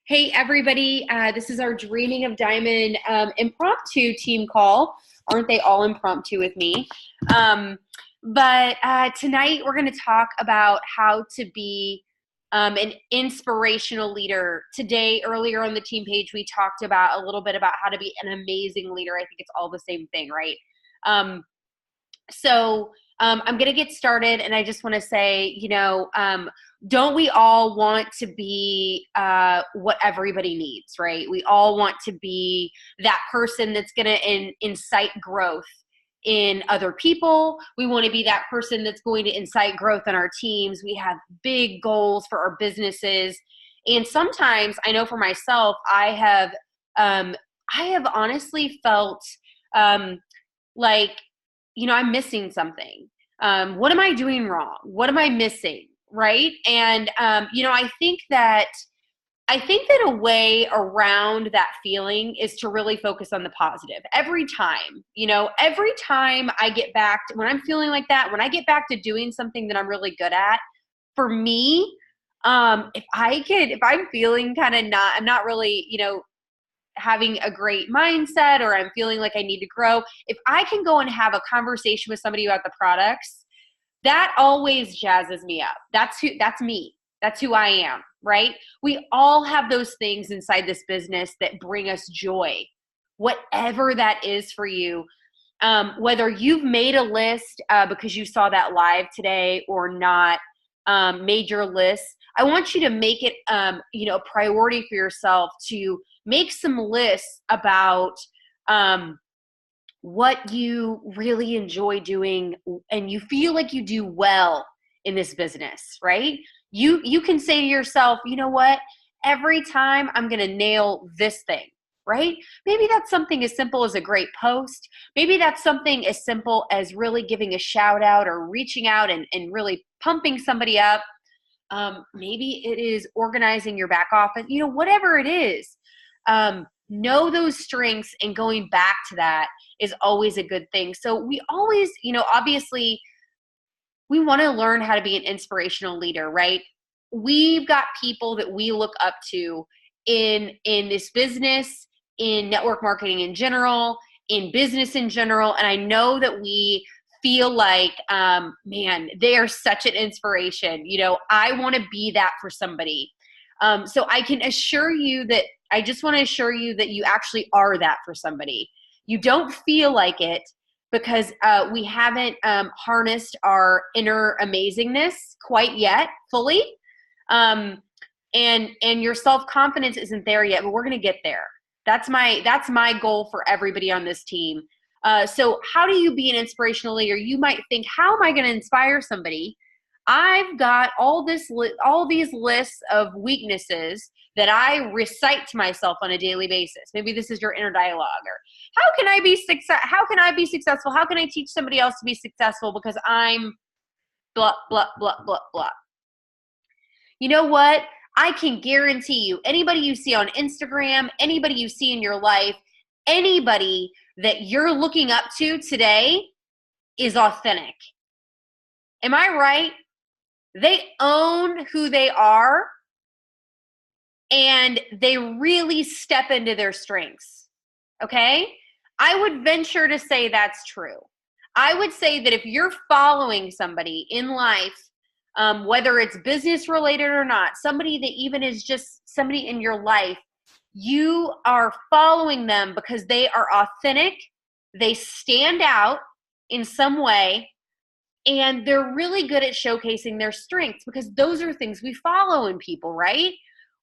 Hey, everybody. This is our Dreaming of Diamond impromptu team call. Aren't they all impromptu with me? But tonight we're going to talk about how to be an inspirational leader. Today, earlier on the team page, we talked about a little bit about how to be an amazing leader. I think it's all the same thing, right? Um, so I'm going to get started, and I just want to say, don't we all want to be what everybody needs, right? We all want to be that person that's going to incite growth in other people. We want to be that person that's going to incite growth in our teams. We have big goals for our businesses. And sometimes, I know for myself, I have honestly felt like, I'm missing something. What am I doing wrong? What am I missing? Right. And, I think that a way around that feeling is to really focus on the positive every time. Every time I get back to when I'm feeling like that, when I get back to doing something that I'm really good at, for me, if I'm feeling kind of I'm not really, having a great mindset, or I'm feeling like I need to grow, if I can go and have a conversation with somebody about the products, that always jazzes me up. That's me. That's who I am, right? We all have those things inside this business that bring us joy, whatever that is for you. Whether you've made a list because you saw that live today or not, made your list, I want you to make it, a priority for yourself to make some lists about what you really enjoy doing and you feel like you do well in this business, right? You can say to yourself, you know what? Every time I'm going to nail this thing, right? Maybe that's something as simple as a great post. Maybe that's something as simple as really giving a shout out or reaching out and really pumping somebody up. Maybe it is organizing your back office, whatever it is. Know those strengths, and going back to that is always a good thing. So we always, obviously we want to learn how to be an inspirational leader, right? We've got people that we look up to in this business, in network marketing in general, in business in general. And I know that we feel like, man, they are such an inspiration. I want to be that for somebody. So I can assure you that I just want to assure you that you actually are that for somebody. You don't feel like it because we haven't harnessed our inner amazingness quite yet fully. And your self-confidence isn't there yet, but we're going to get there. That's my goal for everybody on this team. So how do you be an inspirational leader? You might think, how am I going to inspire somebody? I've got all these lists of weaknesses that I recite to myself on a daily basis. Maybe this is your inner dialogue, or how can I be successful? How can I teach somebody else to be successful because I'm blah, blah, blah, blah, blah. You know what? I can guarantee you, anybody you see on Instagram, anybody you see in your life, anybody that you're looking up to today is authentic. Am I right? They own who they are, and they really step into their strengths, okay? I would venture to say that's true. I would say that if you're following somebody in life, whether it's business related or not, somebody that even is just somebody in your life, you are following them because they are authentic, they stand out in some way, and they're really good at showcasing their strengths, because those are things we follow in people, right?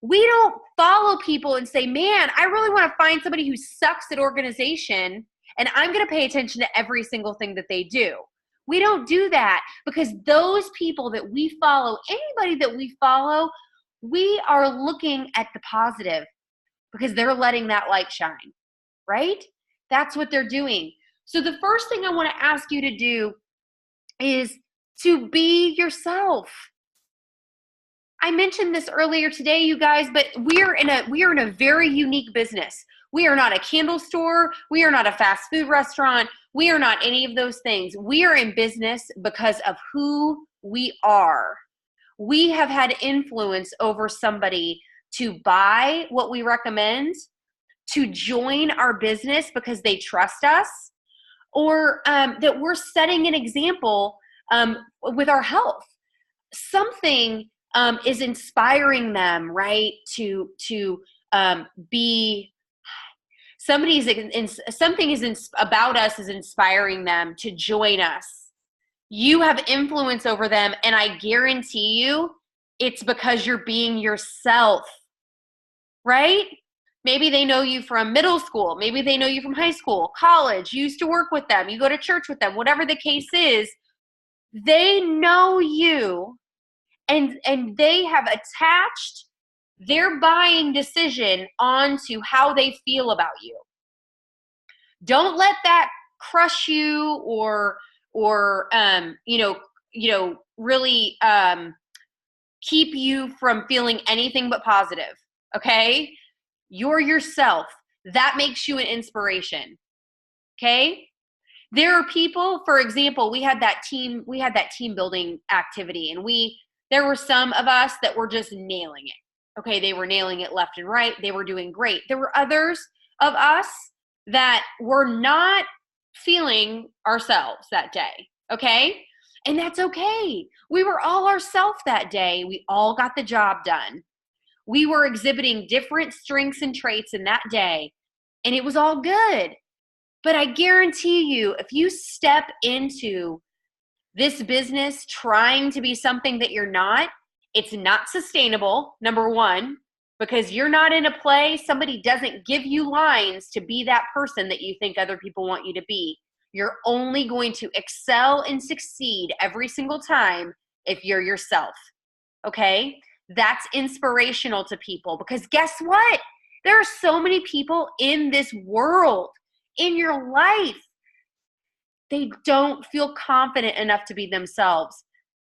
We don't follow people and say, man, I really want to find somebody who sucks at organization and I'm going to pay attention to every single thing that they do. We don't do that, because those people that we follow, anybody that we follow, we are looking at the positive because they're letting that light shine, right? That's what they're doing. So the first thing I want to ask you to do is to be yourself. I mentioned this earlier today, you guys, but we are in a very unique business. We are not a candle store. We are not a fast food restaurant. We are not any of those things. We are in business because of who we are. We have had influence over somebody to buy what we recommend, to join our business because they trust us, or that we're setting an example with our health. Something is inspiring them, right? To be something is about us is inspiring them to join us. You have influence over them, and I guarantee you it's because you're being yourself, right? Maybe they know you from middle school. Maybe they know you from high school, college. You used to work with them. You go to church with them. Whatever the case is, they know you, and they have attached their buying decision onto how they feel about you. Don't let that crush you or really keep you from feeling anything but positive. Okay? You're yourself. That makes you an inspiration. Okay? There are people, for example, we had that team building activity, and there were some of us that were just nailing it. Okay, they were nailing it left and right. They were doing great. There were others of us that were not feeling ourselves that day. Okay? And that's okay. We were all ourselves that day. We all got the job done. We were exhibiting different strengths and traits in that day, and it was all good. But I guarantee you, if you step into this business trying to be something that you're not, it's not sustainable, number one, because you're not in a play. Somebody doesn't give you lines to be that person that you think other people want you to be. You're only going to excel and succeed every single time if you're yourself, okay? That's inspirational to people, because guess what? There are so many people in this world, in your life, they don't feel confident enough to be themselves.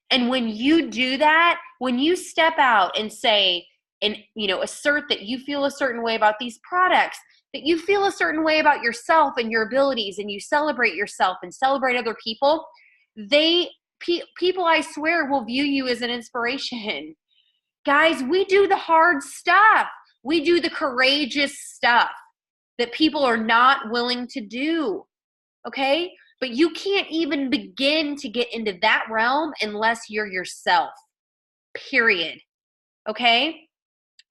And when you do that, when you step out and say, and assert that you feel a certain way about these products, that you feel a certain way about yourself and your abilities, and you celebrate yourself and celebrate other people, people, I swear, will view you as an inspiration. Guys, we do the hard stuff. We do the courageous stuff that people are not willing to do, okay? But you can't even begin to get into that realm unless you're yourself, period, okay?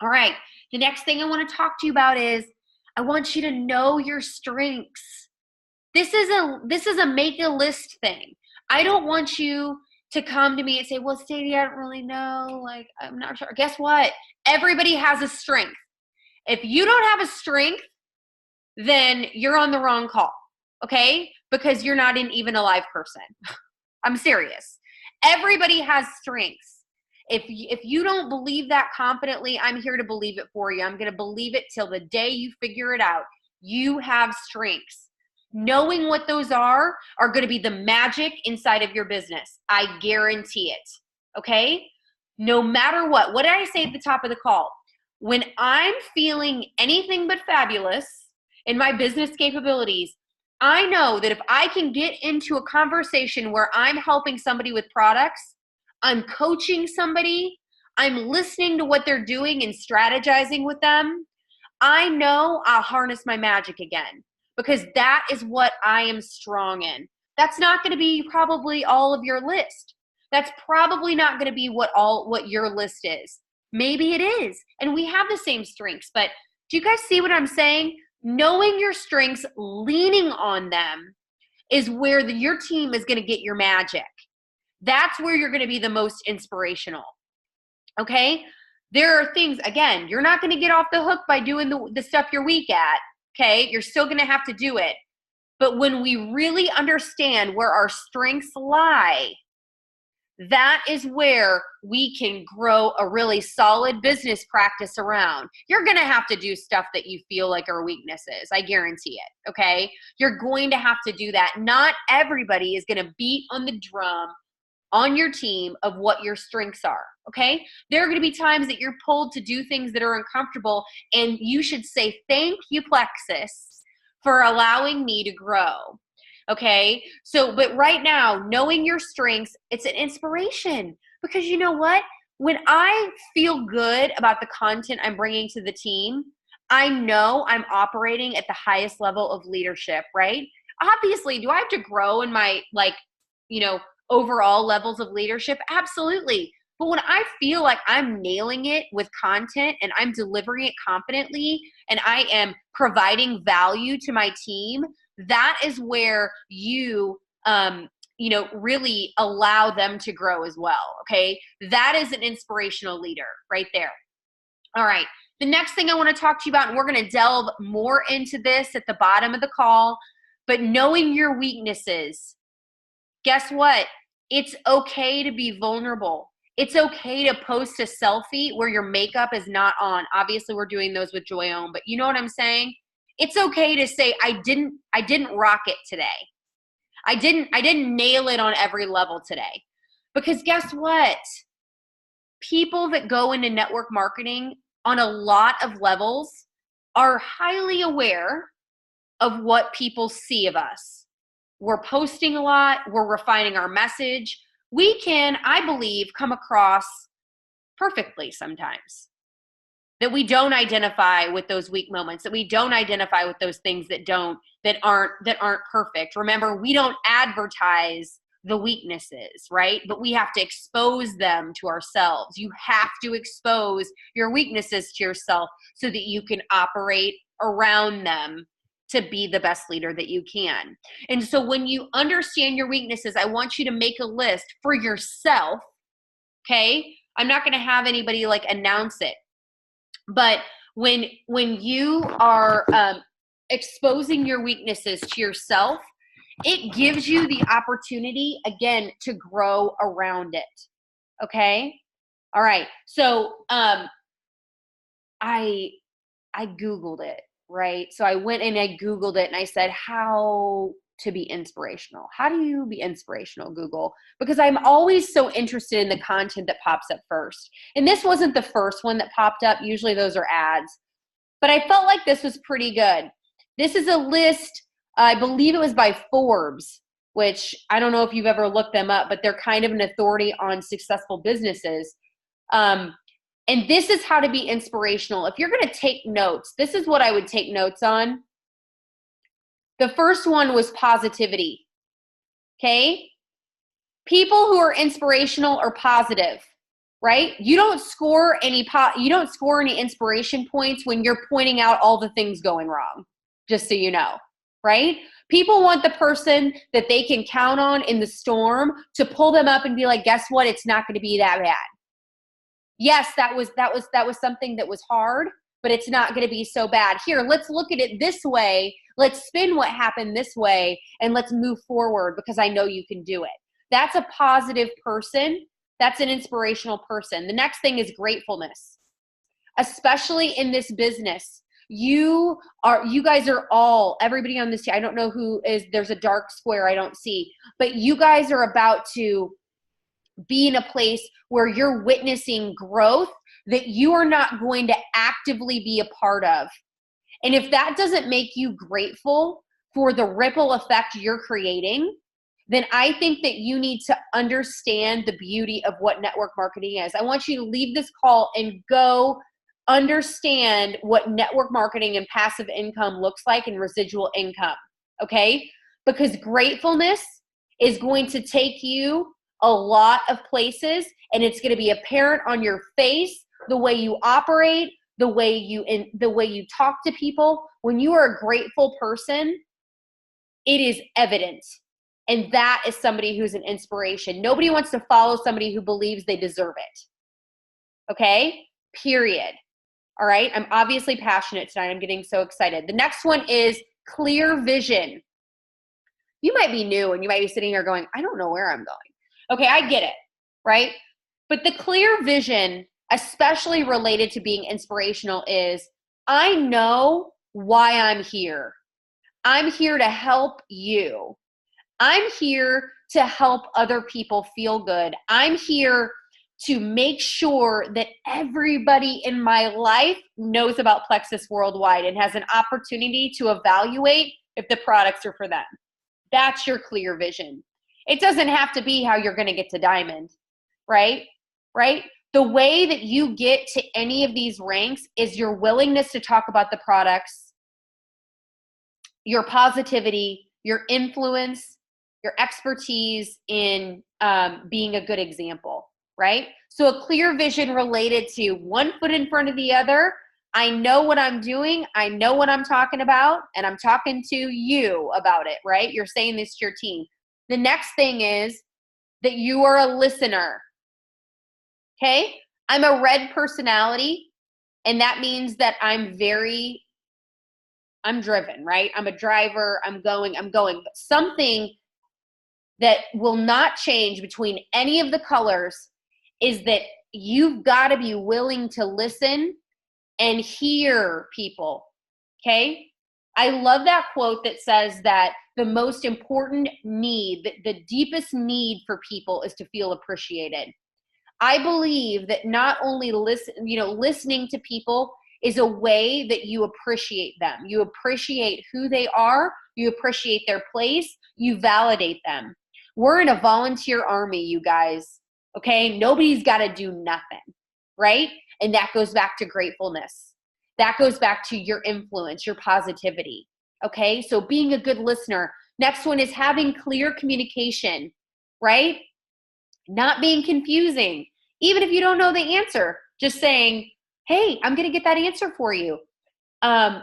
All right, the next thing I want to talk to you about is I want you to know your strengths. This is a make a list thing. I don't want you to come to me and say, well, Sadie, I don't really know. Like, I'm not sure. Guess what? Everybody has a strength. If you don't have a strength, then you're on the wrong call, okay? Because you're not even a live person. I'm serious. Everybody has strengths. If you don't believe that confidently, I'm here to believe it for you. I'm going to believe it till the day you figure it out. You have strengths. Knowing what those are going to be the magic inside of your business. I guarantee it. Okay? No matter what. What did I say at the top of the call? When I'm feeling anything but fabulous in my business capabilities, I know that if I can get into a conversation where I'm helping somebody with products, I'm coaching somebody, I'm listening to what they're doing and strategizing with them, I know I'll harness my magic again. Because that is what I am strong in. That's not going to be probably all of your list. That's probably not going to be what your list is. Maybe it is. And we have the same strengths. But do you guys see what I'm saying? Knowing your strengths, leaning on them is where your team is going to get your magic. That's where you're going to be the most inspirational. Okay? There are things, again, you're not going to get off the hook by doing the stuff you're weak at. Okay, you're still going to have to do it. But when we really understand where our strengths lie, that is where we can grow a really solid business practice around. You're going to have to do stuff that you feel like are weaknesses. I guarantee it. Okay, you're going to have to do that. Not everybody is going to beat on the drum on your team of what your strengths are, okay? There are going to be times that you're pulled to do things that are uncomfortable, and you should say, thank you, Plexus, for allowing me to grow, okay? So, but right now, knowing your strengths, it's an inspiration, because you know what? when I feel good about the content I'm bringing to the team, I know I'm operating at the highest level of leadership, right? Obviously, do I have to grow in my, like, overall levels of leadership? Absolutely. But when I feel like I'm nailing it with content and I'm delivering it confidently and I am providing value to my team, that is where you really allow them to grow as well, okay? That is an inspirational leader right there. All right. The next thing I want to talk to you about, and we're going to delve more into this at the bottom of the call, but knowing your weaknesses. Guess what? It's okay to be vulnerable. It's okay to post a selfie where your makeup is not on. Obviously, we're doing those with Joy On, but you know what I'm saying? It's okay to say, I didn't rock it today. I didn't nail it on every level today. Because guess what? People that go into network marketing on a lot of levels are highly aware of what people see of us. We're posting a lot. We're refining our message. We can, I believe, come across perfectly sometimes. That we don't identify with those weak moments, that we don't identify with those things that aren't perfect. Remember, we don't advertise the weaknesses, right? But we have to expose them to ourselves. You have to expose your weaknesses to yourself so that you can operate around them to be the best leader that you can. And so when you understand your weaknesses, I want you to make a list for yourself, okay? I'm not going to have anybody like announce it. But when you are exposing your weaknesses to yourself, it gives you the opportunity, again, to grow around it. Okay? All right. So I Googled it, right? So I went and I Googled it and I said, how to be inspirational. How do you be inspirational, Google? Because I'm always so interested in the content that pops up first. And this wasn't the first one that popped up. Usually those are ads. But I felt like this was pretty good. This is a list, I believe it was by Forbes, which I don't know if you've ever looked them up, but they're kind of an authority on successful businesses. And this is how to be inspirational. If you're going to take notes, this is what I would take notes on. The first one was positivity, okay? People who are inspirational are positive, right? You don't score any inspiration points when you're pointing out all the things going wrong, just so you know, right? People want the person that they can count on in the storm to pull them up and be like, guess what? It's not going to be that bad. Yes, that was something that was hard, but it's not going to be so bad. Here, let's look at it this way. Let's spin what happened this way and let's move forward because I know you can do it. That's a positive person. That's an inspirational person. The next thing is gratefulness, especially in this business. You guys are all, everybody on this team, I don't know who is, there's a dark square I don't see, but you guys are about to be in a place where you're witnessing growth that you are not going to actively be a part of. And if that doesn't make you grateful for the ripple effect you're creating, then I think that you need to understand the beauty of what network marketing is. I want you to leave this call and go understand what network marketing and passive income looks like and residual income, okay? Because gratefulness is going to take you a lot of places, and it's going to be apparent on your face, the way you operate, the way you talk to people. When you are a grateful person, it is evident. And that is somebody who's an inspiration. Nobody wants to follow somebody who believes they deserve it. Okay? Period. All right? I'm obviously passionate tonight. I'm getting so excited. The next one is clear vision. You might be new and you might be sitting here going, I don't know where I'm going. Okay, I get it, right? But the clear vision, especially related to being inspirational, is I know why I'm here. I'm here to help you. I'm here to help other people feel good. I'm here to make sure that everybody in my life knows about Plexus Worldwide and has an opportunity to evaluate if the products are for them. That's your clear vision. It doesn't have to be how you're going to get to diamond, right? Right? The way that you get to any of these ranks is your willingness to talk about the products, your positivity, your influence, your expertise in being a good example, right? So a clear vision related to one foot in front of the other. I know what I'm doing. I know what I'm talking about, and I'm talking to you about it, right? You're saying this to your team. The next thing is that you are a listener, okay? I'm a red personality, and that means that I'm driven, right? I'm a driver. I'm going. But something that will not change between any of the colors is that you've got to be willing to listen and hear people, okay? I love that quote that says that the most important need, the deepest need for people is to feel appreciated. I believe that not only listening to people is a way that you appreciate them. You appreciate who they are. You appreciate their place. You validate them. We're in a volunteer army, you guys, okay? Nobody's got to do nothing, right? And that goes back to gratefulness. That goes back to your influence, your positivity, okay? So being a good listener. Next one is having clear communication, right? Not being confusing. Even if you don't know the answer, just saying, hey, I'm going to get that answer for you. And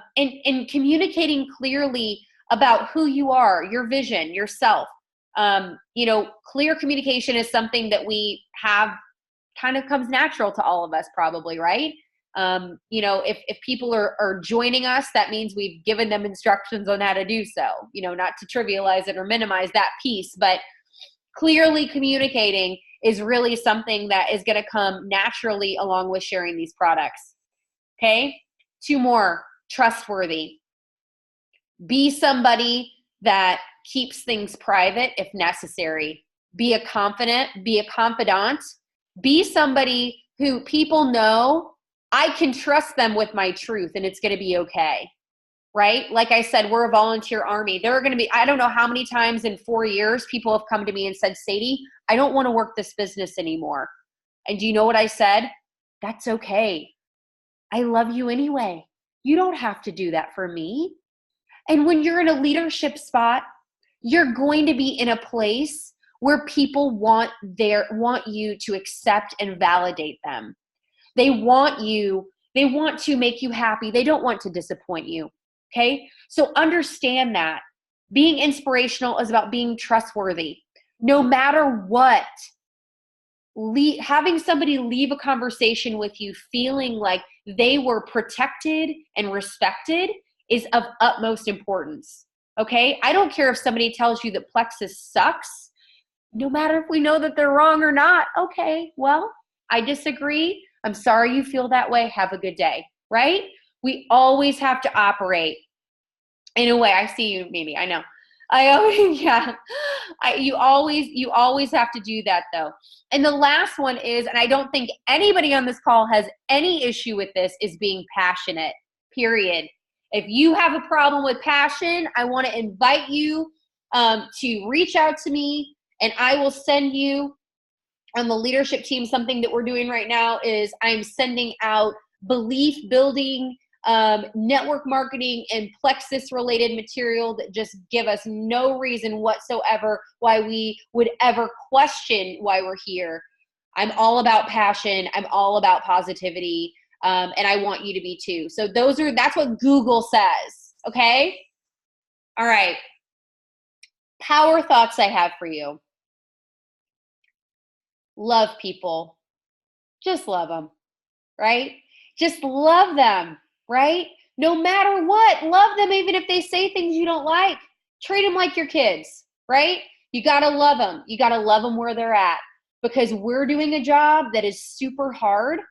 communicating clearly about who you are, your vision, yourself. Clear communication is something that we have kind of comes natural to all of us probably, right? If people are joining us, that means we've given them instructions on how to do so, not to trivialize it or minimize that piece, but clearly communicating is really something that is going to come naturally along with sharing these products. Okay? 2 more, trustworthy. Be somebody that keeps things private if necessary. Be a confidant, be a confidant. Be somebody who people know I can trust them with my truth and it's going to be okay. Right? Like I said, we're a volunteer army. There are going to be, I don't know how many times in 4 years people have come to me and said, Sadie, I don't want to work this business anymore. And do you know what I said? That's okay. I love you anyway. You don't have to do that for me. And when you're in a leadership spot, you're going to be in a place where people want you to accept and validate them. They want to make you happy. They don't want to disappoint you. Okay? So understand that being inspirational is about being trustworthy. No matter what, having somebody leave a conversation with you feeling like they were protected and respected is of utmost importance. Okay? I don't care if somebody tells you that Plexus sucks, no matter if we know that they're wrong or not. Okay, well, I disagree. I'm sorry you feel that way. Have a good day, right? We always have to operate in a way. I see you, Mimi. I know. You always have to do that though. And the last one is, and I don't think anybody on this call has any issue with this, is being passionate, period. If you have a problem with passion, I want to invite you to reach out to me and I will send you on the leadership team. Something that we're doing right now is I'm sending out belief building, network marketing, and Plexus related material that just give us no reason whatsoever why we would ever question why we're here. I'm all about passion. I'm all about positivity. And I want you to be too. So that's what Google says. Okay. All right. Power thoughts I have for you. Love people. Just love them, right? Just love them, right? No matter what, love them even if they say things you don't like. Treat them like your kids, right? You got to love them. You got to love them where they're at because we're doing a job that is super hard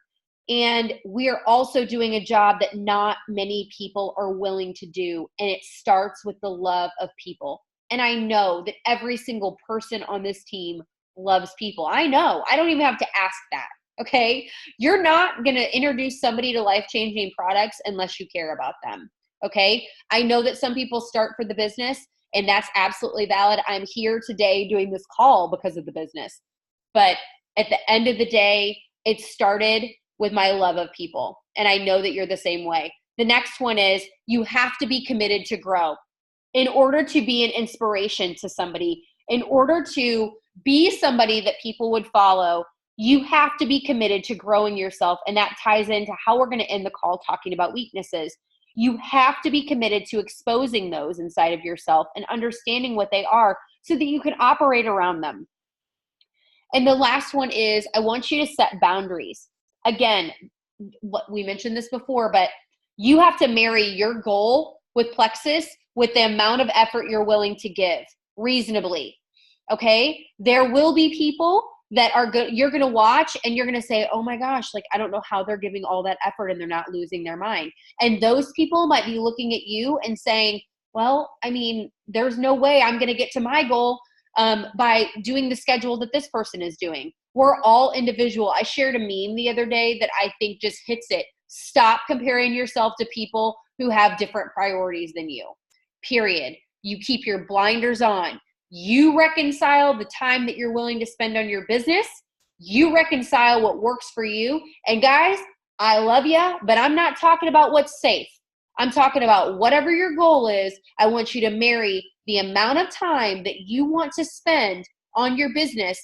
and we're also doing a job that not many people are willing to do. And it starts with the love of people. And I know that every single person on this team loves people. I know. I don't even have to ask that. Okay. You're not going to introduce somebody to life-changing products unless you care about them. Okay. I know that some people start for the business and that's absolutely valid. I'm here today doing this call because of the business. But at the end of the day, It started with my love of people. And I know that you're the same way. The next one is you have to be committed to grow. In order to be an inspiration to somebody, in order to be somebody that people would follow, you have to be committed to growing yourself. And that ties into how we're going to end the call talking about weaknesses. You have to be committed to exposing those inside of yourself and understanding what they are so that you can operate around them. And the last one is I want you to set boundaries. Again, we mentioned this before, but you have to marry your goal with plexus with the amount of effort you're willing to give reasonably. Okay? There will be people that are good, you're going to watch and you're going to say, oh my gosh, like, I don't know how they're giving all that effort and they're not losing their mind. And those people might be looking at you and saying, well, I mean, there's no way I'm going to get to my goal by doing the schedule that this person is doing. We're all individual. I shared a meme the other day that I think just hits it. Stop comparing yourself to people who have different priorities than you. Period. You keep your blinders on. You reconcile the time that you're willing to spend on your business. You reconcile what works for you. And guys, I love you, but I'm not talking about what's safe. I'm talking about whatever your goal is. I want you to marry the amount of time that you want to spend on your business,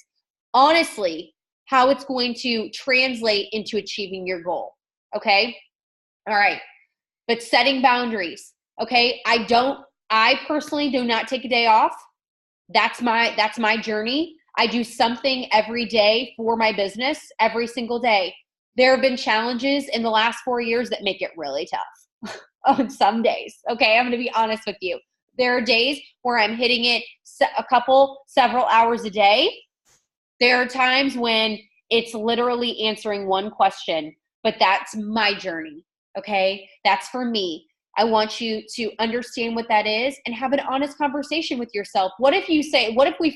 honestly, how it's going to translate into achieving your goal. Okay? All right. But setting boundaries. Okay? I personally do not take a day off. That's my journey. I do something every day for my business every single day. There have been challenges in the last 4 years that make it really tough on some days. Okay? I'm going to be honest with you. There are days where I'm hitting it several hours a day. There are times when it's literally answering one question, but that's my journey. Okay? That's for me. I want you to understand what that is and have an honest conversation with yourself. What if we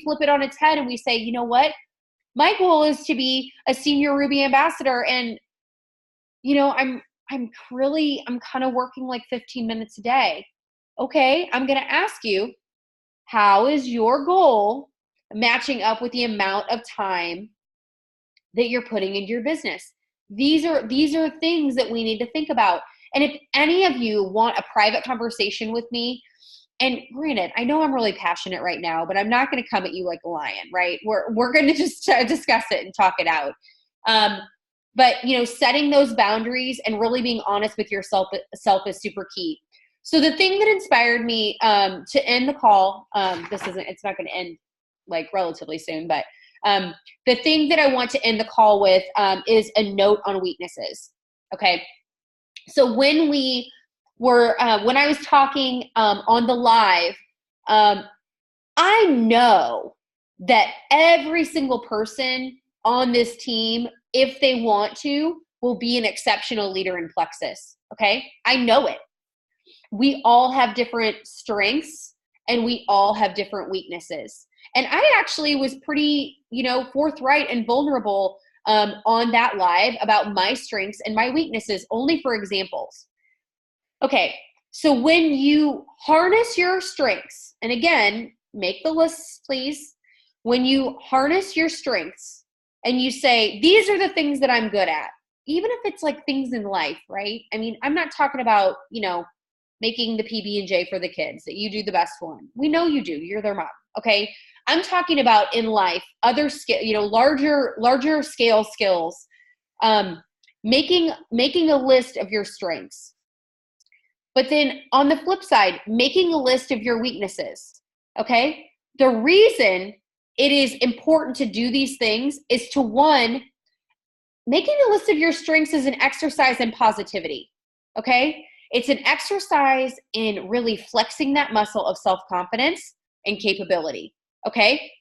flip it on its head and we say, you know what? My goal is to be a senior Ruby ambassador. And, you know, I'm kind of working like 15 minutes a day. Okay. I'm going to ask you, how is your goal matching up with the amount of time that you're putting into your business? These are things that we need to think about. And if any of you want a private conversation with me, and granted, I know I'm really passionate right now, but I'm not going to come at you like a lion, right? We're going to just discuss it and talk it out. But you know, setting those boundaries and really being honest with yourself is super key. So the thing that inspired me to end the call, it's not going to end like relatively soon, but the thing that I want to end the call with is a note on weaknesses. Okay. So when I was talking on the live, I know that every single person on this team, if they want to, will be an exceptional leader in Plexus. Okay. I know it. We all have different strengths and we all have different weaknesses. And I actually was pretty, forthright and vulnerable on that live about my strengths and my weaknesses, only for examples. Okay, so when you harness your strengths, and again, make the lists, please. When you harness your strengths and you say, these are the things that I'm good at, even if it's like things in life, right? I mean, I'm not talking about, making the PB&J for the kids, that you do the best for them. We know you do. You're their mom, okay? I'm talking about in life, other skill, larger scale skills, making a list of your strengths. But then on the flip side, making a list of your weaknesses, okay? The reason it is important to do these things is to, one, making a list of your strengths is an exercise in positivity, okay? It's an exercise in really flexing that muscle of self-confidence and capability, okay?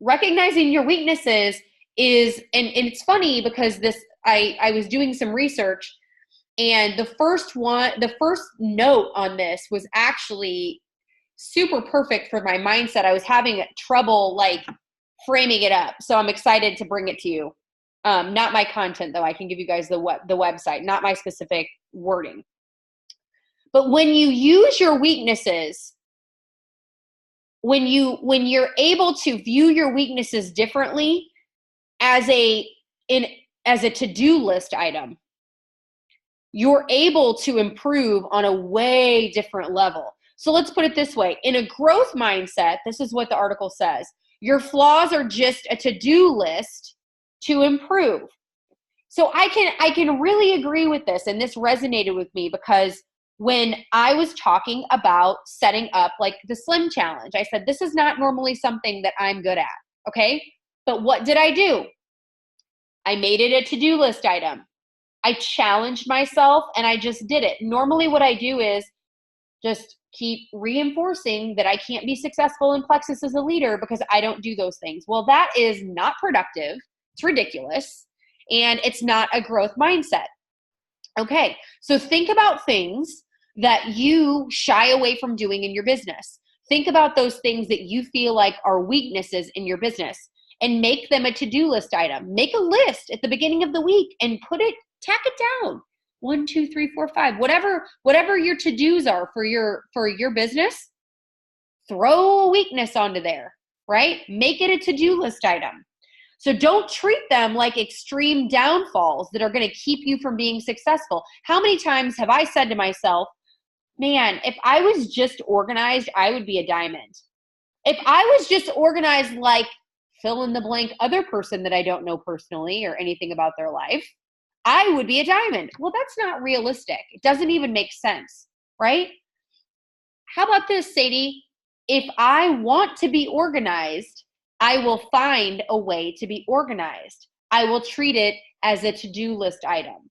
Recognizing your weaknesses is, and it's funny because I was doing some research, and the first note on this was actually super perfect for my mindset. I was having trouble like framing it up. So I'm excited to bring it to you. Not my content though. I can give you guys the website, not my specific wording. But when you use your weaknesses, when you're able to view your weaknesses differently as as a to-do list item, you're able to improve on a way different level. So let's put it this way. In a growth mindset, this is what the article says. Your flaws are just a to-do list to improve. So I can really agree with this, and this resonated with me because when I was talking about setting up like the Slim Challenge, I said, this is not normally something that I'm good at, okay? But what did I do? I made it a to-do list item. I challenged myself and I just did it. Normally what I do is just keep reinforcing that I can't be successful in Plexus as a leader because I don't do those things. Well, that is not productive. It's ridiculous. And it's not a growth mindset. Okay, so think about things that you shy away from doing in your business. Think about those things that you feel like are weaknesses in your business and make them a to-do list item. Make a list at the beginning of the week and tack it down. 1, 2, 3, 4, 5, whatever your to-dos are for your business, throw a weakness onto there, right? Make it a to-do list item. So don't treat them like extreme downfalls that are going to keep you from being successful. How many times have I said to myself, man, if I was just organized, I would be a diamond. If I was just organized like fill in the blank other person that I don't know personally or anything about their life, I would be a diamond. Well, that's not realistic. It doesn't even make sense, right? How about this, Sadie? If I want to be organized, I will find a way to be organized. I will treat it as a to-do list item.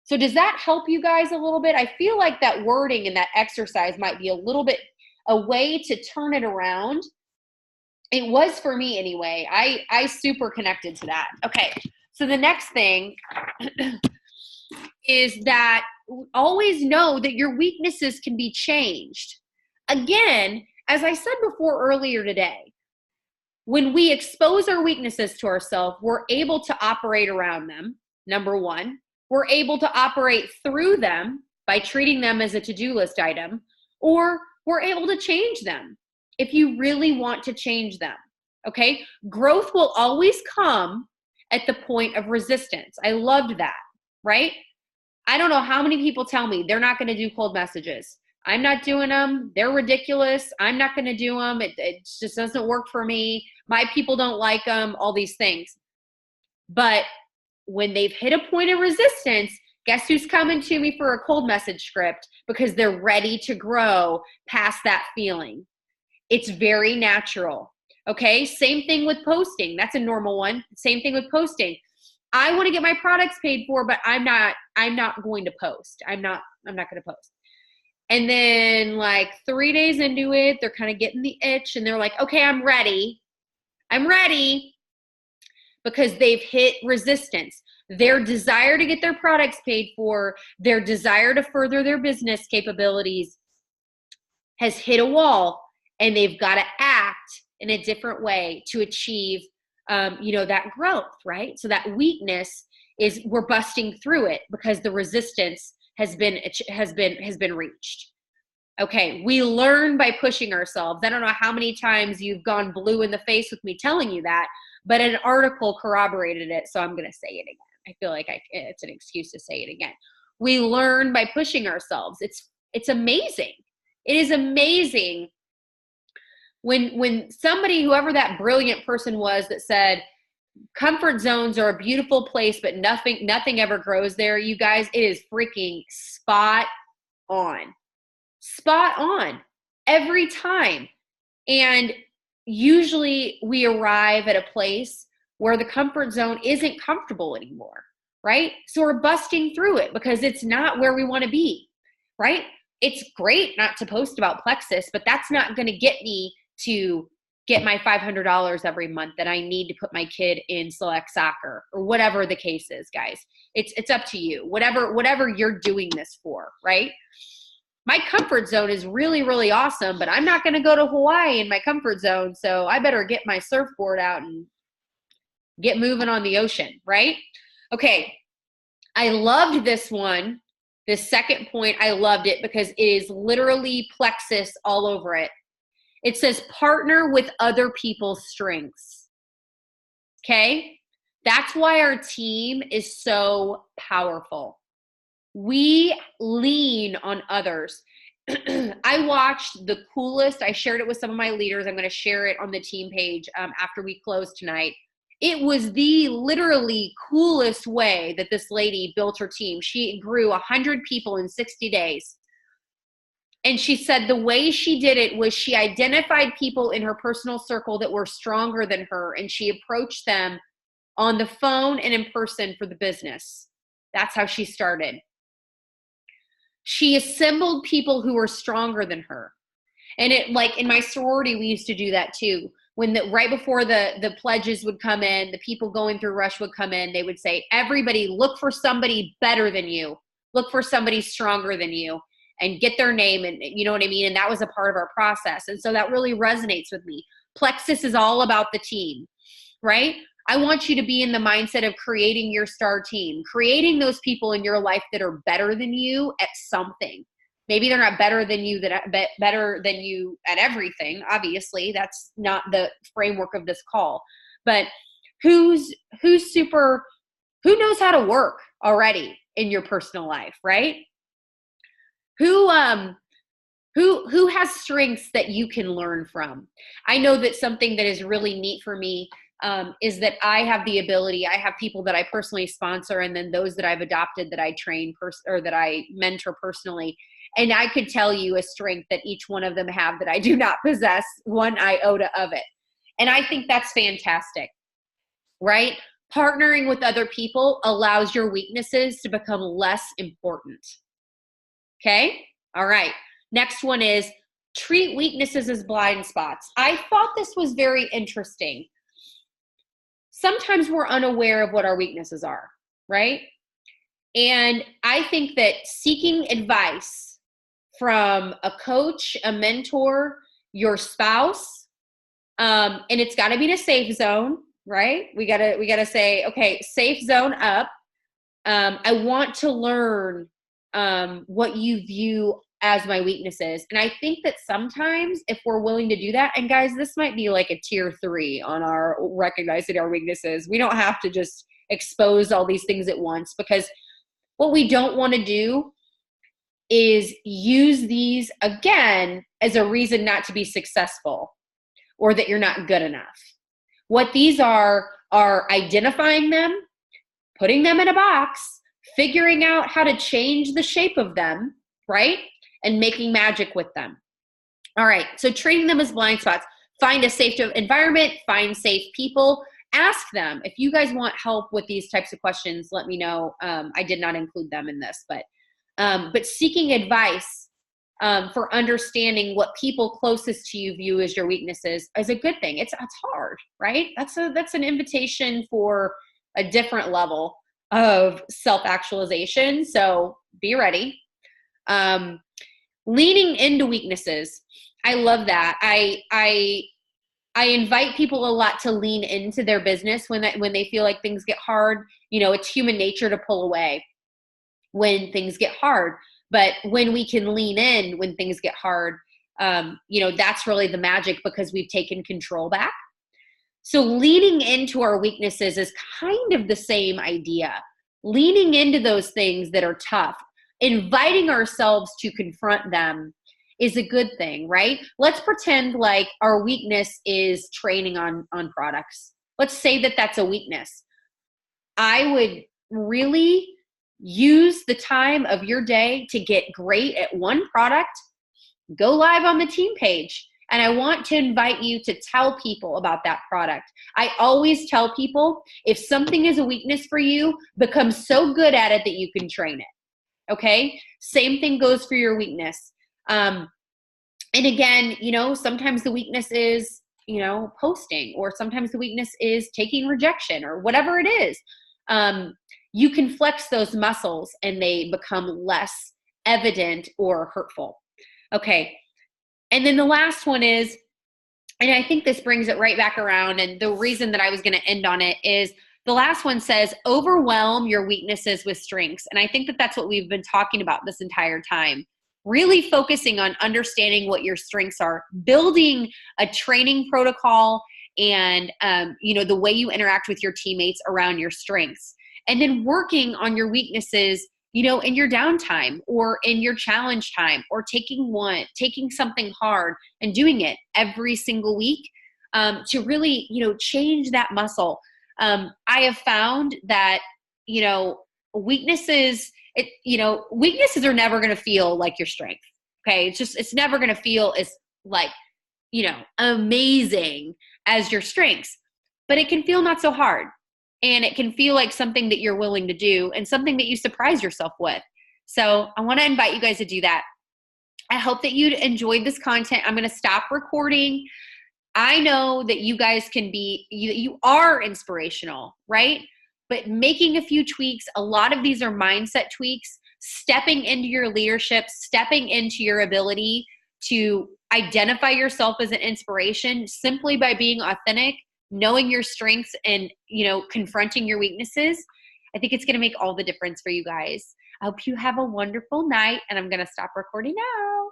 So does that help you guys a little bit? I feel like that wording and that exercise might be a little bit a way to turn it around. It was for me anyway. I super connected to that. Okay, so the next thing is that always know that your weaknesses can be changed. Again, as I said before earlier today, when we expose our weaknesses to ourselves, we're able to operate around them, number one. We're able to operate through them by treating them as a to-do list item, or we're able to change them if you really want to change them, okay? Growth will always come at the point of resistance. I loved that, right? I don't know how many people tell me they're not going to do cold messages. I'm not doing them. They're ridiculous. I'm not going to do them. It just doesn't work for me. My people don't like them, all these things. But when they've hit a point of resistance, guess who's coming to me for a cold message script? Because they're ready to grow past that feeling. It's very natural. Okay, same thing with posting. That's a normal one. Same thing with posting. I want to get my products paid for, but I'm not going to post. I'm not going to post. And then like 3 days into it, they're kind of getting the itch and they're like, okay, I'm ready. I'm ready, because they've hit resistance. Their desire to get their products paid for, their desire to further their business capabilities has hit a wall, and they've got to act in a different way to achieve, that growth, right? So that weakness is, we're busting through it because the resistance has been reached. Okay, we learn by pushing ourselves. I don't know how many times you've gone blue in the face with me telling you that, but an article corroborated it, so I'm going to say it again. I feel like it's an excuse to say it again. We learn by pushing ourselves. It's amazing. It is amazing when somebody, whoever that brilliant person was that said, comfort zones are a beautiful place, but nothing ever grows there. You guys, it is freaking spot on. Spot on every time. And usually we arrive at a place where the comfort zone isn't comfortable anymore, right? So we're busting through it because it's not where we want to be, right? It's great not to post about Plexus, but that's not going to get me to get my $500 every month that I need to put my kid in select soccer or whatever the case is, guys. It's up to you, whatever you're doing this for, right? My comfort zone is really, really awesome, but I'm not going to go to Hawaii in my comfort zone, so I better get my surfboard out and get moving on the ocean, right? Okay, I loved this one. This second point, I loved it because it is literally Plexus all over it. It says partner with other people's strengths. Okay? That's why our team is so powerful. We lean on others. I watched the coolest, I shared it with some of my leaders. I'm going to share it on the team page after we close tonight. It was the literally coolest way that this lady built her team. She grew 100 people in 60 days. And she said the way she did it was she identified people in her personal circle that were stronger than her, and she approached them on the phone and in person for the business. That's how she started. She assembled people who were stronger than her. And it, like in my sorority, we used to do that too. When right before the pledges would come in, the people going through rush would come in, they would say, everybody look for somebody better than you. Look for somebody stronger than you and get their name. And you know what I mean? And that was a part of our process. And so that really resonates with me. Plexus is all about the team, right? I want you to be in the mindset of creating your star team, creating those people in your life that are better than you at something. Maybe they're not better than you better than you at everything. Obviously, that's not the framework of this call. But who knows how to work already in your personal life, right? Who has strengths that you can learn from? I know that something that is really neat for me is that I have the ability, I have people that I personally sponsor, and then those that I've adopted that I train or that I mentor personally. And I could tell you a strength that each one of them have that I do not possess one iota of it. And I think that's fantastic, right? Partnering with other people allows your weaknesses to become less important. Okay? All right. Next one is treat weaknesses as blind spots. I thought this was very interesting. Sometimes we're unaware of what our weaknesses are, right? And I think that seeking advice from a coach, a mentor, your spouse, and it's got to be in a safe zone, right? We gotta say, okay, safe zone up. I want to learn what you view as my weaknesses. And I think that sometimes if we're willing to do that, and guys, this might be like a tier 3 on our recognizing our weaknesses. We don't have to just expose all these things at once, because what we don't want to do is use these again as a reason not to be successful or that you're not good enough. What these are identifying them, putting them in a box, figuring out how to change the shape of them, right? And making magic with them. All right, so treating them as blind spots. Find a safe environment, find safe people, ask them. If you guys want help with these types of questions, let me know. I did not include them in this, but seeking advice for understanding what people closest to you view as your weaknesses is a good thing. It's hard, right? That's an invitation for a different level of self-actualization. So be ready. Leaning into weaknesses. I love that. I invite people a lot to lean into their business when they feel like things get hard. You know, it's human nature to pull away when things get hard. But when we can lean in when things get hard, that's really the magic, because we've taken control back. So leaning into our weaknesses is kind of the same idea. Leaning into those things that are tough, inviting ourselves to confront them is a good thing, right? Let's pretend like our weakness is training on products. Let's say that that's a weakness. I would really use the time of your day to get great at one product, go live on the team page. And I want to invite you to tell people about that product. I always tell people, if something is a weakness for you, become so good at it that you can train it. Okay? Same thing goes for your weakness. And again, sometimes the weakness is, posting, or sometimes the weakness is taking rejection, or whatever it is. You can flex those muscles and they become less evident or hurtful. Okay. And then the last one is, and I think this brings it right back around, and the reason that I was going to end on it is the last one says, overwhelm your weaknesses with strengths. And I think that that's what we've been talking about this entire time. Really focusing on understanding what your strengths are, building a training protocol and, the way you interact with your teammates around your strengths. And then working on your weaknesses, in your downtime or in your challenge time, or taking something hard and doing it every single week, to really, change that muscle. I have found that, weaknesses, weaknesses are never going to feel like your strength. Okay. It's never going to feel as like, amazing as your strengths, but it can feel not so hard. And it can feel like something that you're willing to do and something that you surprise yourself with. So I want to invite you guys to do that. I hope that you enjoyed this content. I'm going to stop recording. I know that you guys you are inspirational, right? But making a few tweaks, a lot of these are mindset tweaks, stepping into your leadership, stepping into your ability to identify yourself as an inspiration simply by being authentic, knowing your strengths, and, confronting your weaknesses. I think it's going to make all the difference for you guys. I hope you have a wonderful night, and I'm going to stop recording now.